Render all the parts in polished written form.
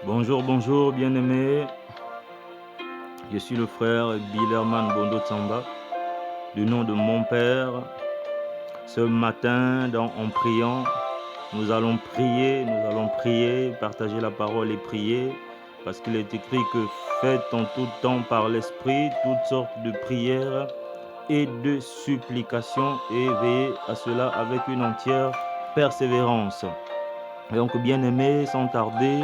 Bonjour, bonjour, bien-aimés. Je suis le frère Bilerman Bondo Tsamba, du nom de mon père. Ce matin, en priant, nous allons prier, partager la parole et prier, parce qu'il est écrit que faites en tout temps par l'Esprit toutes sortes de prières et de supplications, et veillez à cela avec une entière persévérance. Et donc, bien-aimés, sans tarder,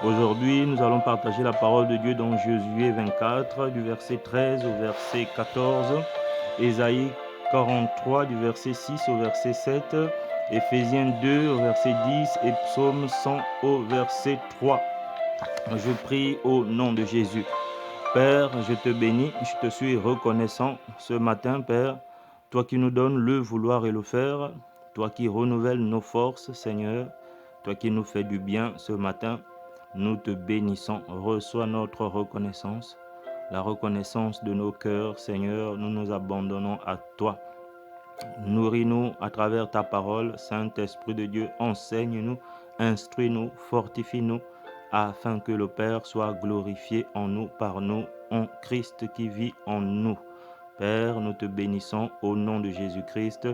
aujourd'hui, nous allons partager la parole de Dieu dans Josué 24, du verset 13 au verset 14, Ésaïe 43, du verset 6 au verset 7, Éphésiens 2 au verset 10 et Psaume 100 au verset 3. Je prie au nom de Jésus. Père, je te bénis, je te suis reconnaissant ce matin, Père, toi qui nous donnes le vouloir et le faire, toi qui renouvelles nos forces, Seigneur, toi qui nous fais du bien ce matin. Nous te bénissons, reçois notre reconnaissance, la reconnaissance de nos cœurs, Seigneur, nous nous abandonnons à toi. Nourris-nous à travers ta parole, Saint-Esprit de Dieu, enseigne-nous, instruis-nous, fortifie-nous, afin que le Père soit glorifié en nous, par nous, en Christ qui vit en nous. Père, nous te bénissons au nom de Jésus-Christ.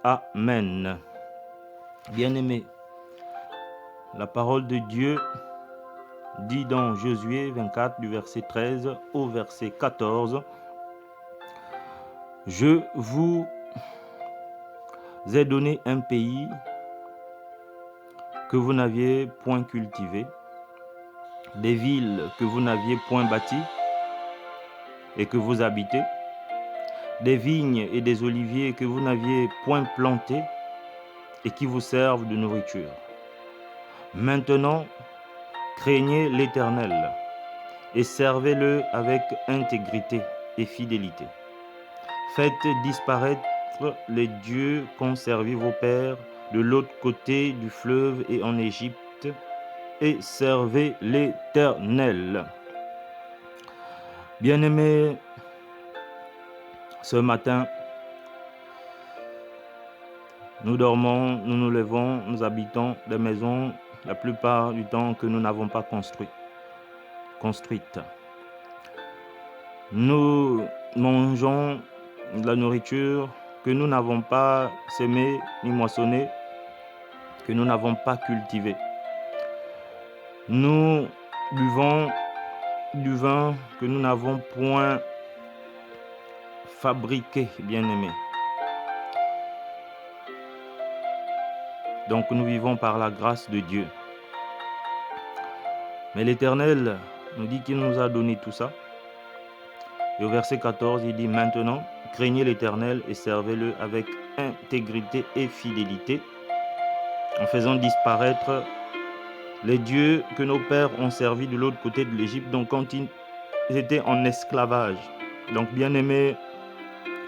Amen. Bien-aimés, la parole de Dieu dit dans Josué 24 du verset 13 au verset 14, « Je vous ai donné un pays que vous n'aviez point cultivé, des villes que vous n'aviez point bâties et que vous habitez, des vignes et des oliviers que vous n'aviez point plantés et qui vous servent de nourriture. Maintenant, craignez l'Éternel et servez-le avec intégrité et fidélité. Faites disparaître les dieux qu'ont servi vos pères de l'autre côté du fleuve et en Égypte, et servez l'Éternel. » Bien-aimés, ce matin, nous dormons, nous nous levons, nous habitons des maisons la plupart du temps que nous n'avons pas construites. Nous mangeons de la nourriture que nous n'avons pas semée ni moissonnée, que nous n'avons pas cultivée. Nous buvons du vin que nous n'avons point fabriqué, bien-aimés. Donc nous vivons par la grâce de Dieu. Mais l'Éternel nous dit qu'il nous a donné tout ça. Et au verset 14, il dit « Maintenant, craignez l'Éternel et servez-le avec intégrité et fidélité, en faisant disparaître les dieux que nos pères ont servis de l'autre côté de l'Égypte, donc quand ils étaient en esclavage. » Donc bien-aimés,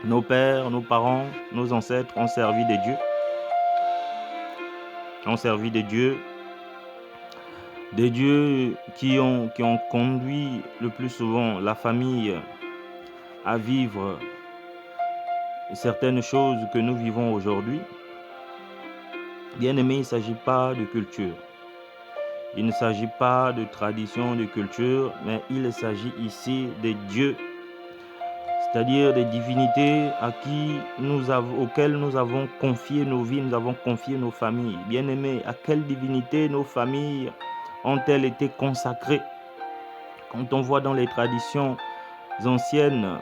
nos pères, nos parents, nos ancêtres ont servi des dieux. Des dieux qui ont conduit le plus souvent la famille à vivre certaines choses que nous vivons aujourd'hui. Bien-aimés, il ne s'agit pas de culture. Il ne s'agit pas de tradition, de culture, mais il s'agit ici des dieux, c'est-à-dire des divinités auxquelles nous avons confié nos vies, nous avons confié nos familles. Bien-aimés, à quelle divinité nos familles ont-elles été consacrées? Quand on voit dans les traditions anciennes,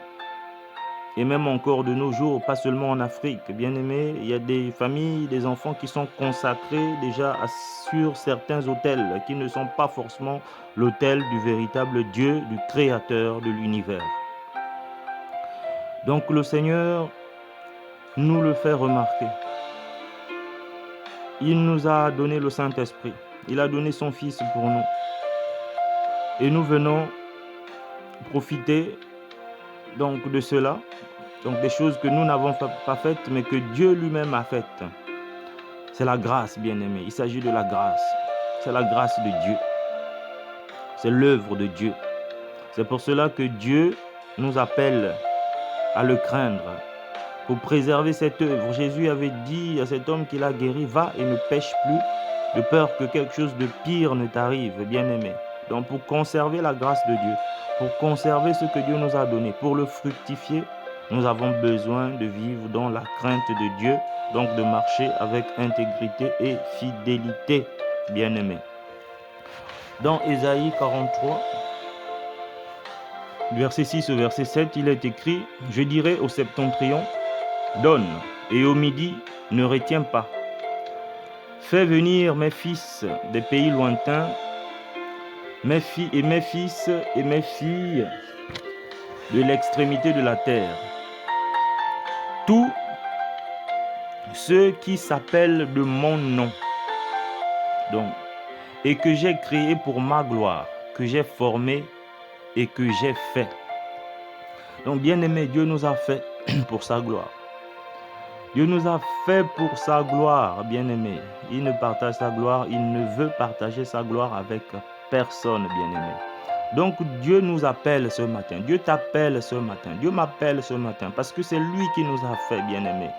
et même encore de nos jours, pas seulement en Afrique, bien-aimés, il y a des familles, des enfants qui sont consacrés déjà sur certains autels, qui ne sont pas forcément l'autel du véritable Dieu, du Créateur de l'univers. Donc le Seigneur nous le fait remarquer. Il nous a donné le Saint-Esprit. Il a donné son Fils pour nous. Et nous venons profiter donc de cela, donc des choses que nous n'avons pas faites, mais que Dieu lui-même a faites. C'est la grâce, bien-aimé. Il s'agit de la grâce. C'est la grâce de Dieu. C'est l'œuvre de Dieu. C'est pour cela que Dieu nous appelle à le craindre, pour préserver cette œuvre. Jésus avait dit à cet homme qu'il a guéri, va et ne pêche plus, de peur que quelque chose de pire ne t'arrive, bien-aimé. Donc pour conserver la grâce de Dieu, pour conserver ce que Dieu nous a donné, pour le fructifier, nous avons besoin de vivre dans la crainte de Dieu, donc de marcher avec intégrité et fidélité, bien-aimé. Dans Ésaïe 43, verset 6 au verset 7, il est écrit « Je dirai au septentrion, donne, et au midi, ne retiens pas. Fais venir mes fils des pays lointains, mes filles et mes fils et mes filles de l'extrémité de la terre. Tous ceux qui s'appellent de mon nom, donc, et que j'ai créé pour ma gloire, que j'ai formé et que j'ai fait. » Donc, bien-aimé, Dieu nous a fait pour sa gloire. Dieu nous a fait pour sa gloire, bien-aimé. Il ne partage sa gloire, il ne veut partager sa gloire avec personne, bien-aimé. Donc Dieu nous appelle ce matin, Dieu t'appelle ce matin, Dieu m'appelle ce matin, parce que c'est lui qui nous a fait, bien-aimé.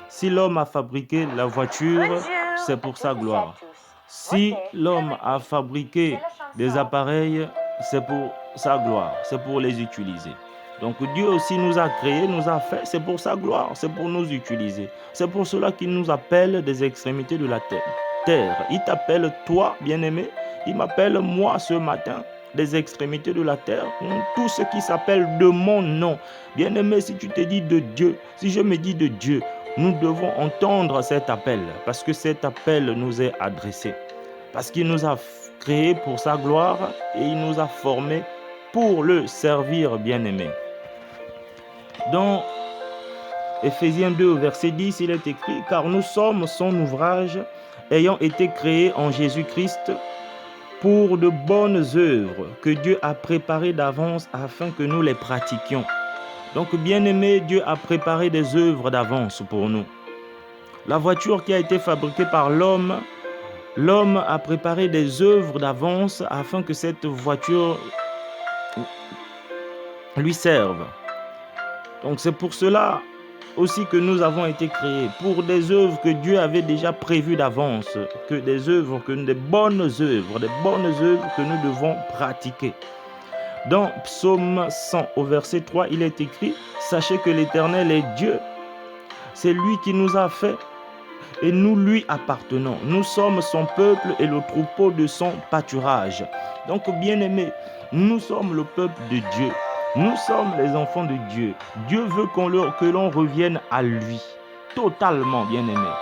Si l'homme a fabriqué la voiture, c'est pour sa gloire. Si l'homme a fabriqué des appareils, c'est pour sa gloire, c'est pour les utiliser. Donc Dieu aussi nous a créés, nous a fait, c'est pour sa gloire, c'est pour nous utiliser. C'est pour cela qu'il nous appelle des extrémités de la terre. Il t'appelle toi, bien-aimé, il m'appelle moi ce matin, des extrémités de la terre, tout ce qui s'appelle de mon nom. Bien-aimé, si tu te dis de Dieu, si je me dis de Dieu, nous devons entendre cet appel, parce que cet appel nous est adressé. Parce qu'il nous a créés pour sa gloire et il nous a formés pour le servir, bien-aimé. Dans Éphésiens 2, verset 10, il est écrit « Car nous sommes son ouvrage, ayant été créés en Jésus-Christ pour de bonnes œuvres que Dieu a préparées d'avance afin que nous les pratiquions. » Donc, bien-aimé, Dieu a préparé des œuvres d'avance pour nous. La voiture qui a été fabriquée par l'homme, l'homme a préparé des œuvres d'avance afin que cette voiture lui serve. Donc c'est pour cela aussi que nous avons été créés, pour des œuvres que Dieu avait déjà prévues d'avance, des bonnes œuvres que nous devons pratiquer. Dans Psaume 100 au verset 3, il est écrit « Sachez que l'Éternel est Dieu, c'est lui qui nous a fait et nous lui appartenons. Nous sommes son peuple et le troupeau de son pâturage. » Donc bien-aimés, nous sommes le peuple de Dieu. Nous sommes les enfants de Dieu. Dieu veut que l'on revienne à lui, totalement, bien-aimés.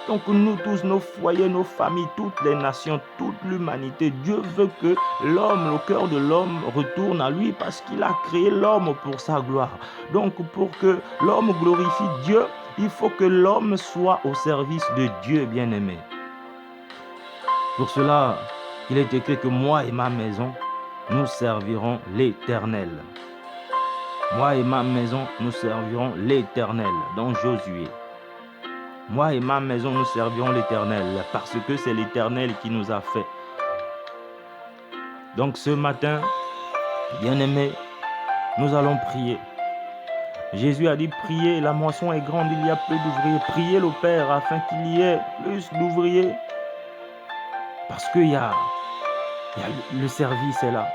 Donc nous tous, nos foyers, nos familles, toutes les nations, toute l'humanité, Dieu veut que l'homme, le cœur de l'homme retourne à lui parce qu'il a créé l'homme pour sa gloire. Donc pour que l'homme glorifie Dieu, il faut que l'homme soit au service de Dieu, bien-aimé. Pour cela, il est écrit que moi et ma maison, nous servirons l'Éternel. Moi et ma maison, nous servirons l'Éternel. Dans Josué. Moi et ma maison, nous servirons l'Éternel parce que c'est l'Éternel qui nous a fait. Donc ce matin, bien-aimés, nous allons prier. Jésus a dit, priez, la moisson est grande, il y a peu d'ouvriers. Priez le Père afin qu'il y ait plus d'ouvriers. Parce qu'il y a le service est là.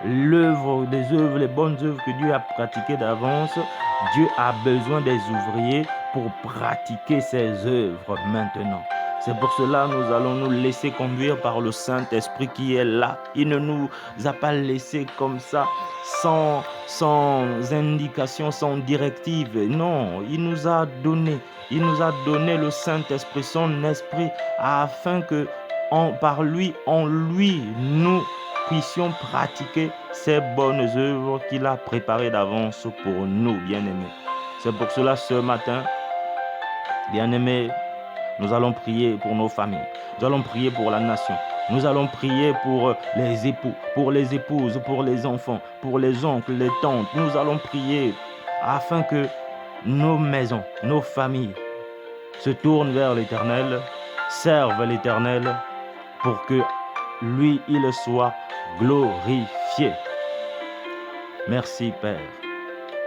L'œuvre, des œuvres, les bonnes œuvres que Dieu a pratiquées d'avance, Dieu a besoin des ouvriers pour pratiquer ces œuvres maintenant. C'est pour cela que nous allons nous laisser conduire par le Saint-Esprit qui est là. Il ne nous a pas laissés comme ça, sans indication, sans directive. Non, il nous a donné le Saint-Esprit, son esprit, afin que par lui, en lui, nous puissions pratiquer ces bonnes œuvres qu'il a préparées d'avance pour nous, bien-aimés. C'est pour cela, ce matin, bien-aimés, nous allons prier pour nos familles. Nous allons prier pour la nation. Nous allons prier pour les époux, pour les épouses, pour les enfants, pour les oncles, les tantes. Nous allons prier afin que nos maisons, nos familles se tournent vers l'Éternel, servent l'Éternel pour que lui, il soit glorifié. Merci, Père,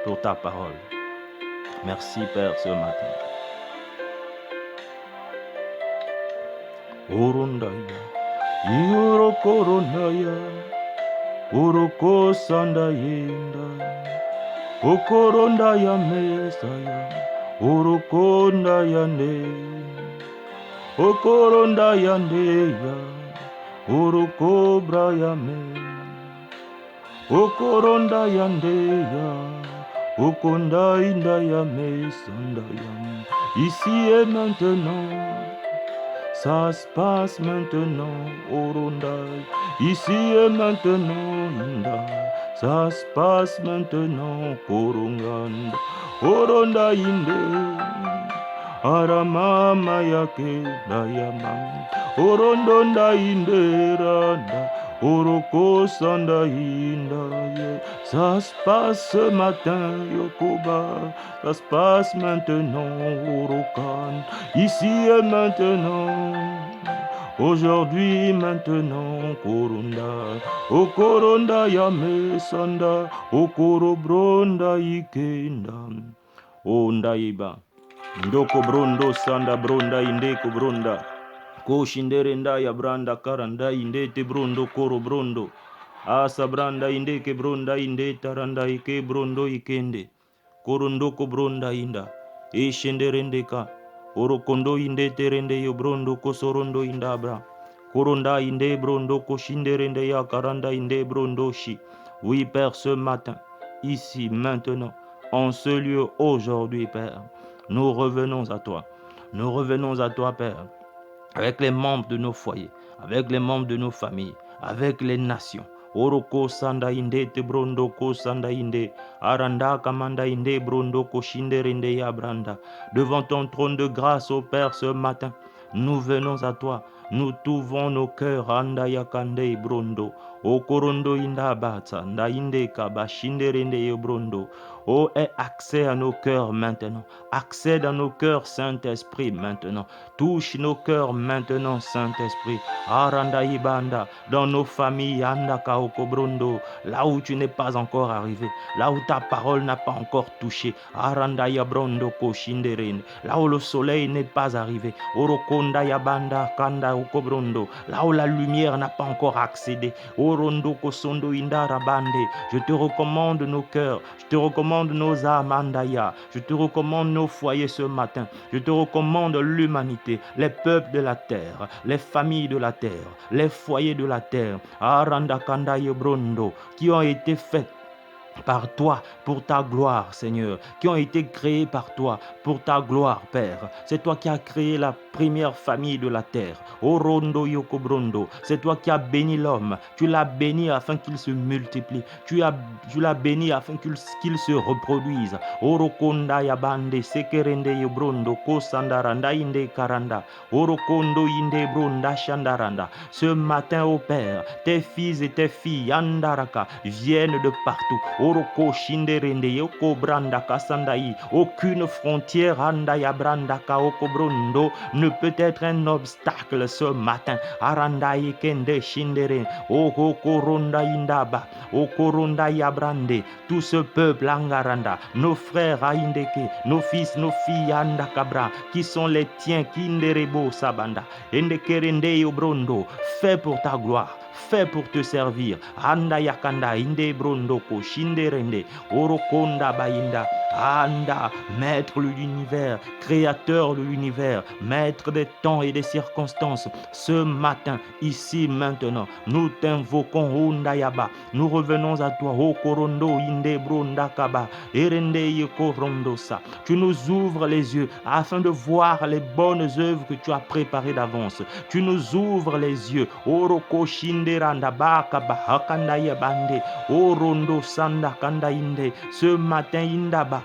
pour ta parole. Merci, Père, ce matin. Orondaya, Yorokorondaya, Oroko Sandayinda, Okorondaya Mesaya, Orokondaya Ne, Okorondaya Neya, Orokobraya Me, Okorondaya Neya, Okondaindaya Mesandaya. Ici et maintenant, ça se passe maintenant, Orondai. Ici et maintenant, Inda. Ça se passe maintenant, Koronganda. Oronda Inde. Aramama yake dayamam. Orondonda Inde rada. Oroko sanda Inda. Ça se passe ce matin, Yokoba. Ça se passe maintenant, Orokan. Ici et maintenant, aujourd'hui, maintenant, Korunda, O Koronda Yame Sanda, O Korobronda Ikenda, Onda Iba, Ndoko Brondo Sanda Bronda Indeko Bronda, Ko Shinderenda Yabranda Karanda Indete Brondo Koro Brondo, Asa Branda Indeke Bronda Inde Taranda Ike Brondo Ikende, Korondoko Bronda Inda, E Shenderendeka. Orokondo inde terende yo brondo kosorondo indabra. Koronda inde brondo koshinderende ya karanda inde brondo shi. Oui, Père, ce matin, ici, maintenant, en ce lieu, aujourd'hui, Père, nous revenons à toi. Nous revenons à toi, Père, avec les membres de nos foyers, avec les membres de nos familles, avec les nations. Oroko sanda inde te brondo ko sanda inde aranda kamanda inde brondo ko shinderinde ya branda. Devant ton trône de grâce, ô Père, ce matin, nous venons à toi. Nous t'ouvrons nos cœurs anda yakande brondo. O korondo inda bata nda inde kaba shinderinde ya brondo. Oh, aie accès à nos cœurs maintenant. Accède à nos cœurs, Saint-Esprit, maintenant. Touche nos cœurs maintenant, Saint-Esprit. Aranda ibanda, dans nos familles, anda kaoko brondo, là où tu n'es pas encore arrivé, là où ta parole n'a pas encore touché. Aranda yabrondo koshinderene, là où le soleil n'est pas arrivé. Orokonda yabanda kanda okobrondo, là où la lumière n'a pas encore accédé. Orondo kosondo indara bande. Je te recommande nos cœurs, je te recommande nos âmes, andaya. Je te recommande nos foyers ce matin. Je te recommande l'humanité, les peuples de la terre, les familles de la terre, les foyers de la terre, Aranda Kanda Yebrondo, qui ont été faits par toi, pour ta gloire, Seigneur, qui ont été créés par toi, pour ta gloire, Père. C'est toi qui as créé la première famille de la terre, Orondo Yokobrondo. C'est toi qui as béni l'homme. Tu l'as béni afin qu'il se multiplie. Tu l'as béni afin qu'il se reproduise. Orokonda Yabande, Sekerende Yobrondo, Kosandaranda Inde Karanda, Orokondo Inde Bronda Shandaranda. Ce matin, ô Père, tes fils et tes filles, Yandaraka, viennent de partout. Oroko shinderende yoko branda kasandai. Aucune frontière andaya branda kaoko brondo ne peut être un obstacle ce matin. Aranda kende shindere. Oko koronda indaba. Okoronda yabrande. Tout ce peuple angaranda. Nos frères aindeke. Nos fils, nos filles andakabra. Qui sont les tiens kinderebo sabanda. Endekerende yobrondo. Fais pour ta gloire. Fais pour te servir. Anda yakanda inde brondoko shinderende orokonda bainda. Anda, maître de l'univers, créateur de l'univers, maître des temps et des circonstances. Ce matin, ici, maintenant, nous t'invoquons, Ondayaba. Nous revenons à toi, O Korondo, Inde Brondakaba, Erende Yekorondosa. Tu nous ouvres les yeux afin de voir les bonnes œuvres que tu as préparées d'avance. Tu nous ouvres les yeux, Oroko Shinderanda Bakaba, Hakanda Yabande, Orondo Sanda Kanda Inde. Ce matin, Indaba.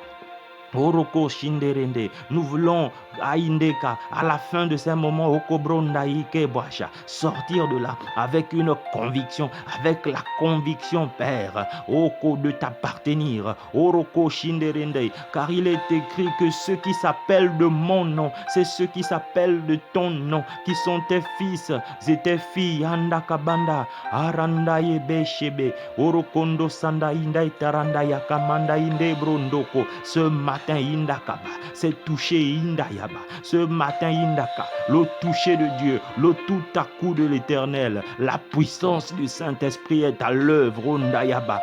Oroko shinderende, nous voulons aindeka à la fin de ces moments okobronda ike boacha sortir de là avec une conviction, avec la conviction Père, oko de t'appartenir. Oroko shinderende, car il est écrit que ceux qui s'appellent de mon nom, c'est ceux qui s'appellent de ton nom, qui sont tes fils et tes filles. Andakabanda aranda yebe shebe orokondo sanda inda itaranda yakamanda inde brondoko. Ce matin matin, Indakaba, c'est touché Indayaba. Ce matin, Indaka, le toucher de Dieu, le tout à coup de l'Éternel, la puissance du Saint-Esprit est à l'œuvre, Indayaba.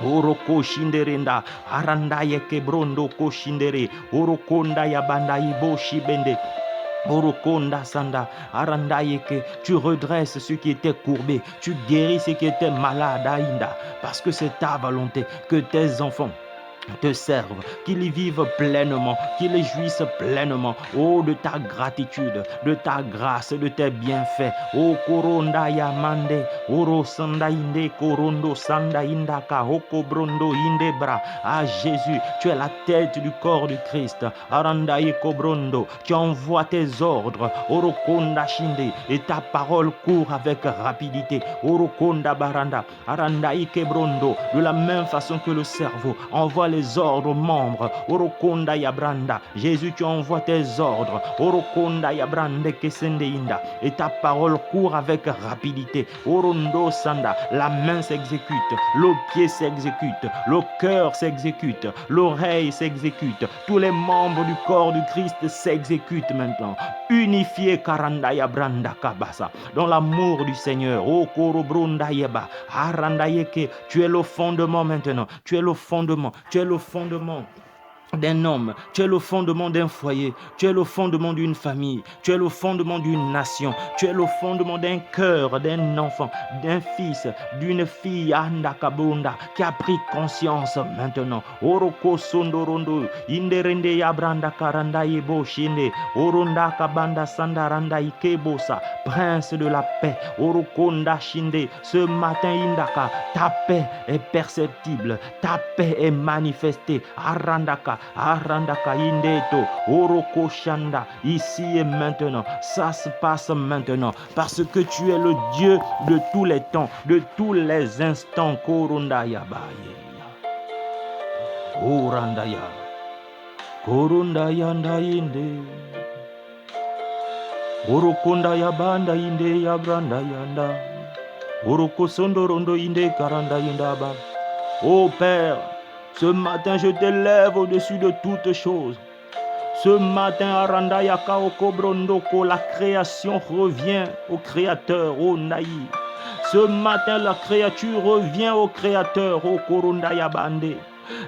Oroko shinderenda aranda yeke brondo ko shindere orokonda yabanda ibo shibende. Orokonda sanda aranda yeke, tu redresses ceux qui étaient courbés, tu guéris ceux qui étaient malades aïnda, parce que c'est ta volonté que tes enfants te servent, qu'ils y vivent pleinement, qu'ils les jouissent pleinement, oh, de ta gratitude, de ta grâce, de tes bienfaits, oh, koronda yamande, oro sanda inde, korondo sanda indaka, oko brondo indebra, ah Jésus, tu es la tête du corps du Christ, aranda yeko brondo, tu envoies tes ordres, orokonda shinde, et ta parole court avec rapidité, orokonda baranda, aranda ike brondo, de la même façon que le cerveau envoie les ordres aux membres. Orokonda yabranda. Jésus, tu envoies tes ordres. Orokonda yabrande kesendeinda. Et ta parole court avec rapidité. Orondo sanda. La main s'exécute. Le pied s'exécute. Le cœur s'exécute. L'oreille s'exécute. Tous les membres du corps du Christ s'exécutent maintenant. Unifié karanda yabranda kabasa. Dans l'amour du Seigneur. Okorobrunda yeba. Aranda yeke. Tu es le fondement maintenant. Tu es le fondement. Tu es le fondement d'un homme, tu es le fondement d'un foyer, tu es le fondement d'une famille, tu es le fondement d'une nation, tu es le fondement d'un cœur, d'un enfant, d'un fils, d'une fille, Andakabunda, qui a pris conscience maintenant. Oroko sondorondo, inderende yabranda karanda yebo shinde, oronda kabanda sandaranda ikebosa, prince de la paix, orokonda shinde, ce matin indaka, ta paix est perceptible, ta paix est manifestée, arandaka, arandaka indeto, oroko shanda, ici et maintenant, ça se passe maintenant, parce que tu es le Dieu de tous les temps, de tous les instants, korundaya baye, orandaya, korundaya nda inde, orokondaya banda inde ya branda yanda, oroko sondorondo inde karanda yindaba. Ô Père, ce matin, je t'élève au-dessus de toutes choses. Ce matin, Aranda Yaka Okobrondoko, la création revient au Créateur, au Naï. Ce matin, la créature revient au Créateur, au Korunda Yabande.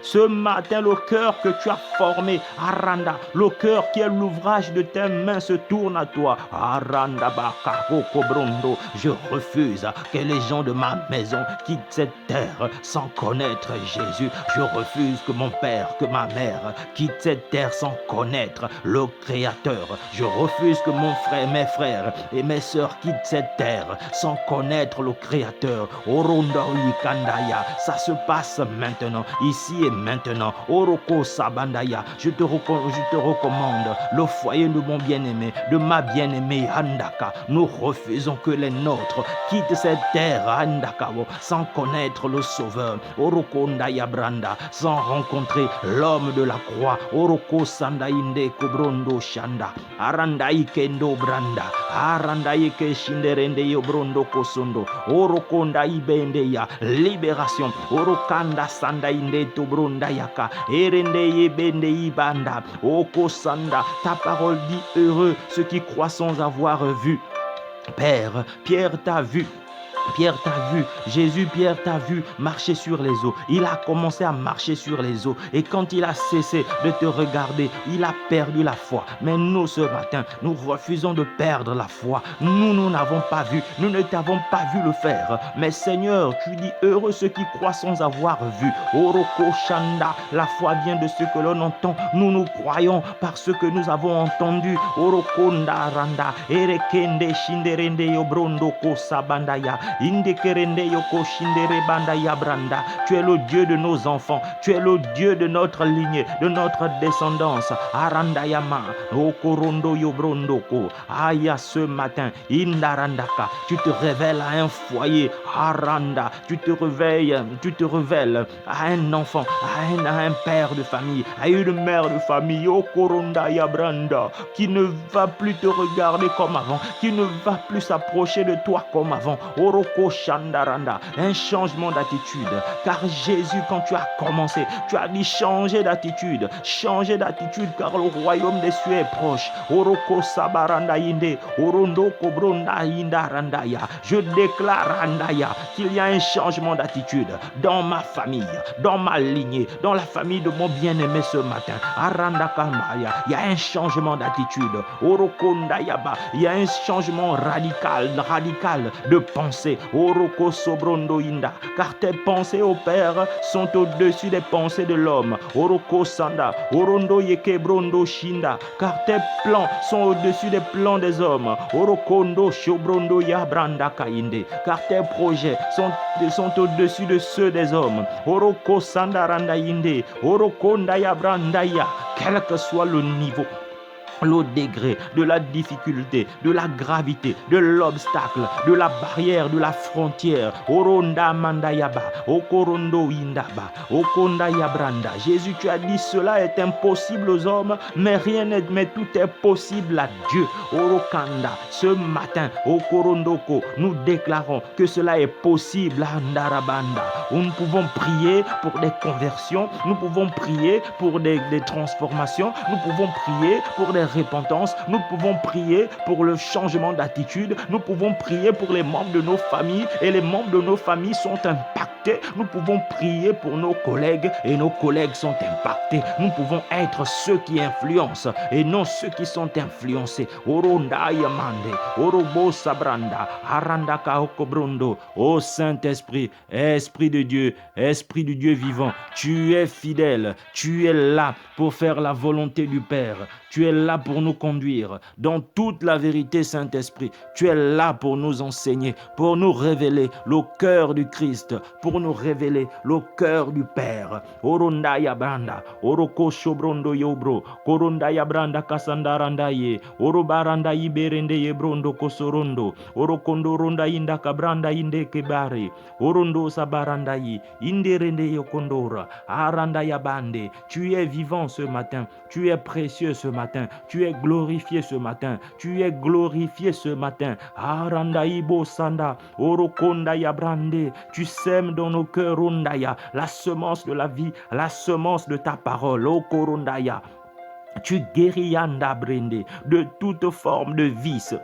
Ce matin, le cœur que tu as formé, Aranda, le cœur qui est l'ouvrage de tes mains se tourne à toi. Aranda Baka Okobrondo, je refuse que les gens de ma maison quittent cette terre sans connaître Jésus. Je refuse que mon père, que ma mère quitte cette terre sans connaître le Créateur. Je refuse que mon frère, mes frères et mes sœurs quittent cette terre sans connaître le Créateur. Oronda Kandaya, ça se passe maintenant, ici et maintenant. Oroko Sabandaya, je te recommande le foyer de mon bien-aimé, de ma bien-aimée Andaka. Nous refusons que les nôtres quittent cette terre Andaka sans connaître le Sauveur. Oroko Ndaya Branda, sans rencontrer l'homme de la croix. Oroko Sandainde Kobrondo Shanda, Arandai Kendo Branda, Arandai Keshinderende Yobrondo Kosondo, Oroko Ndai Bendeya, libération. Orokanda Sandainde Tobronda Yaka, Erende Yebende Ibanda, Oko Sanda, ta parole dit heureux ceux qui croient sans avoir vu. Père, Pierre t'a vu. Pierre t'a vu, Jésus, Pierre t'a vu marcher sur les eaux. Il a commencé à marcher sur les eaux. Et quand il a cessé de te regarder, il a perdu la foi. Mais nous, ce matin, nous refusons de perdre la foi. Nous n'avons pas vu, nous ne t'avons pas vu le faire. Mais Seigneur, tu dis heureux ceux qui croient sans avoir vu. Oroko Shanda, la foi vient de ce que l'on entend. Nous croyons par ce que nous avons entendu. Oroko Ndaranda, Erekende Shinderende Yobrondo Kosabandaya. Tu es le Dieu de nos enfants, tu es le Dieu de notre lignée, de notre descendance. Arandayama, Okorondo Yobrondoko. Aya, ce matin, Indarandaka, tu te révèles à un foyer. Aranda, tu te révèles à un enfant, à un père de famille, à une mère de famille. Okoronda Yabranda, qui ne va plus te regarder comme avant, qui ne va plus s'approcher de toi comme avant. Oroko Shandaranda, un changement d'attitude. Car Jésus, quand tu as commencé, tu as dit changer d'attitude, car le royaume des cieux est proche. Oroko Sabaranda Inde, Orondo Kobronda Inda Randaya. Je déclare Randaya qu'il y a un changement d'attitude dans ma famille, dans ma lignée, dans la famille de mon bien-aimé ce matin. Aranda Kamaya, il y a un changement d'attitude. Orokondayaba, il y a un changement radical de pensée. Oroko Sobrondo Inda, car tes pensées, ô Père, sont au-dessus des pensées de l'homme. Oroko Sanda, Orondo Yekebrondo Shinda, car tes plans sont au-dessus des plans des hommes. Orokondo Shobrondo Yabranda Kainde, car tes projets sont au-dessus de ceux des hommes. Oroko Sanda Randa Inde, Orokonda Yabrandaya, quel que soit le niveau, le degré de la difficulté, de la gravité, de l'obstacle, de la barrière, de la frontière. Oronda mandayaba, okorondo indaba, okonda yabranda. Jésus, tu as dit cela est impossible aux hommes, mais tout est possible à Dieu. Orokanda, ce matin, okorondoko, nous déclarons que cela est possible à Ndarabanda. Nous pouvons prier pour des conversions, nous pouvons prier pour des transformations, nous pouvons prier pour des repentance, nous pouvons prier pour le changement d'attitude, nous pouvons prier pour les membres de nos familles et les membres de nos familles sont impactés, nous pouvons prier pour nos collègues et nos collègues sont impactés, nous pouvons être ceux qui influencent et non ceux qui sont influencés. Oronda Yamande, Orobo Sabranda, Arandaka Okobrondo, ô Saint-Esprit, Esprit de Dieu, Esprit du Dieu vivant, tu es fidèle, tu es là pour faire la volonté du Père. Tu es là pour nous conduire dans toute la vérité, Saint-Esprit. Tu es là pour nous enseigner, pour nous révéler le cœur du Christ, pour nous révéler le cœur du Père. Oronda Yabranda, Oroko Shobrondo Yobro, Koronda Yabranda Kasandarandaye, Orobaranda Iberende Yebrondo Kosorondo, Orokondo Ronda Inda Kabranda Inde Kebare, Orondo Sabarandayi, Inderende Yokondora, Aranda Yabande. Tu es vivant ce matin, tu es précieux ce matin, tu es glorifié ce matin, tu es glorifié ce matin. Aranda Ibo Sanda, Orokonda Yabrande, tu sèmes dans nos cœurs, Rondaya, la semence de la vie, la semence de ta parole, Okorondaya. Tu guéris Yanda Brende de toute forme de vice.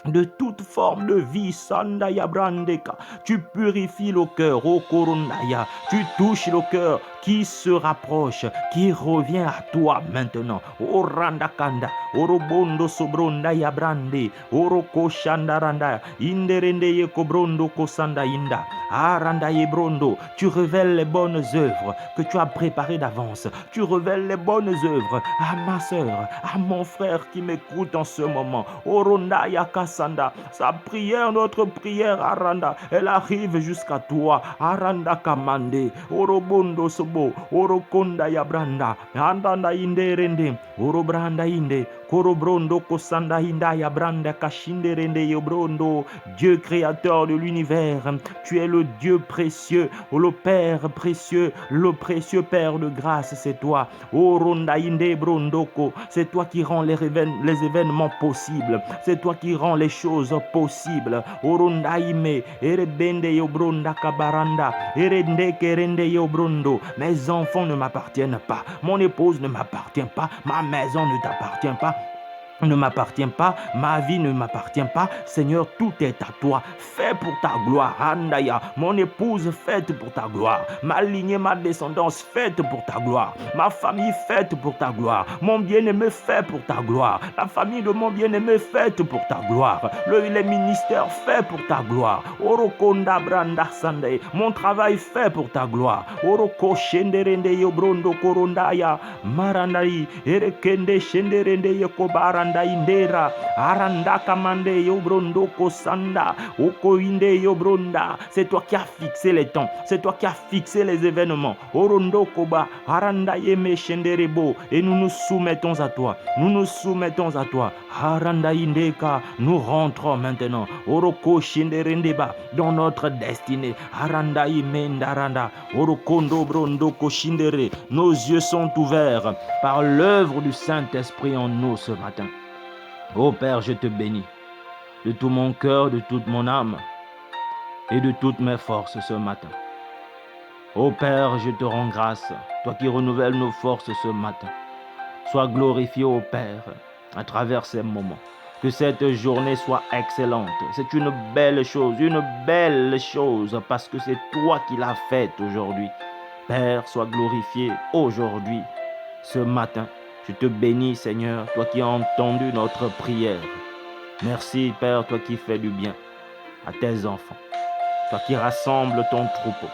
De toute forme de vie, Sandaya Brandeka, tu purifies le cœur, ô Korondaya, tu touches le cœur qui se rapproche, qui revient à toi maintenant, ô Randakanda, Orobondo Sobrondaya Brande, Oroko Shandaranda, Inderende Yekobrondo Kosanda Inda, Aranda Yebrondo, tu révèles les bonnes œuvres que tu as préparées d'avance, tu révèles les bonnes œuvres à ma soeur, à mon frère qui m'écoute en ce moment, Orondaya Sanda, sa prière, notre prière, Aranda, elle arrive jusqu'à toi, Aranda Kamande, Orobondo Sobo, Orokonda Yabranda, Andanda Inde Rende, Orobranda Inde, Korobrondo Kosanda Inda Yabranda Kashinde Rende Yobrondo, Dieu créateur de l'univers, tu es le Dieu précieux, le Père précieux, le précieux Père de grâce, c'est toi, Oronda Inde Brondoko, c'est toi qui rends les événements possibles, c'est toi qui rends les choses possibles. Orundaime, erebende yobronda kabaranda, erende kerende yobrondo. Mes enfants ne m'appartiennent pas, mon épouse ne m'appartient pas, ma maison ne t'appartient pas. Ne m'appartient pas, ma vie ne m'appartient pas. Seigneur, tout est à toi. Fais pour ta gloire. Andaya, mon épouse, faite pour ta gloire. Ma lignée, ma descendance, faite pour ta gloire. Ma famille, faite pour ta gloire. Mon bien-aimé, fait pour ta gloire. La famille de mon bien-aimé, faite pour ta gloire. Les ministères, fait pour ta gloire. Orokonda branda sande. Mon travail, fait pour ta gloire. Oroko shenderende yobrondo korondaya. Marandai, erekende shenderende yokobara. Indera aranda kamande yobrondo kosanda oko inde yobronda. C'est toi qui as fixé les temps, c'est toi qui as fixé les événements. Orondo koba aranda yeme shenderebo, et nous nous soumettons à toi, nous nous soumettons à toi. Aranda indeka, nous rentrons maintenant oroko shenderendeba dans notre destinée. Aranda imendaranda orokondo brondo koshindere. Nos yeux sont ouverts par l'œuvre du Saint-Esprit en nous ce matin. Ô Père, je te bénis de tout mon cœur, de toute mon âme. et de toutes mes forces ce matin. Ô Père, je te rends grâce, toi qui renouvelles nos forces ce matin. Sois glorifié, ô Père, à travers ces moments. Que cette journée soit excellente. C'est une belle chose, parce que c'est toi qui l'as faite aujourd'hui. Père, sois glorifié aujourd'hui, ce matin. Je te bénis, Seigneur, toi qui as entendu notre prière. Merci, Père, toi qui fais du bien à tes enfants, toi qui rassembles ton troupeau.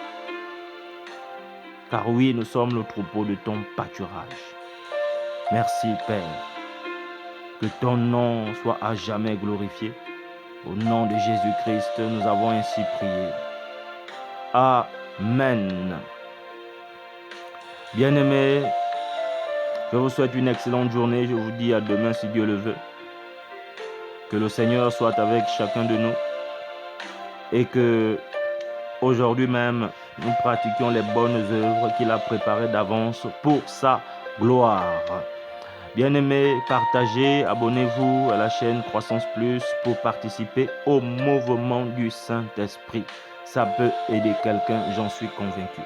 Car oui, nous sommes le troupeau de ton pâturage. Merci, Père. Que ton nom soit à jamais glorifié. Au nom de Jésus-Christ, nous avons ainsi prié. Amen. Bien-aimés, je vous souhaite une excellente journée. Je vous dis à demain si Dieu le veut. Que le Seigneur soit avec chacun de nous et que aujourd'hui même, nous pratiquions les bonnes œuvres qu'il a préparées d'avance pour sa gloire. Bien-aimés, partagez, abonnez-vous à la chaîne Croissance Plus pour participer au mouvement du Saint-Esprit. Ça peut aider quelqu'un, j'en suis convaincu.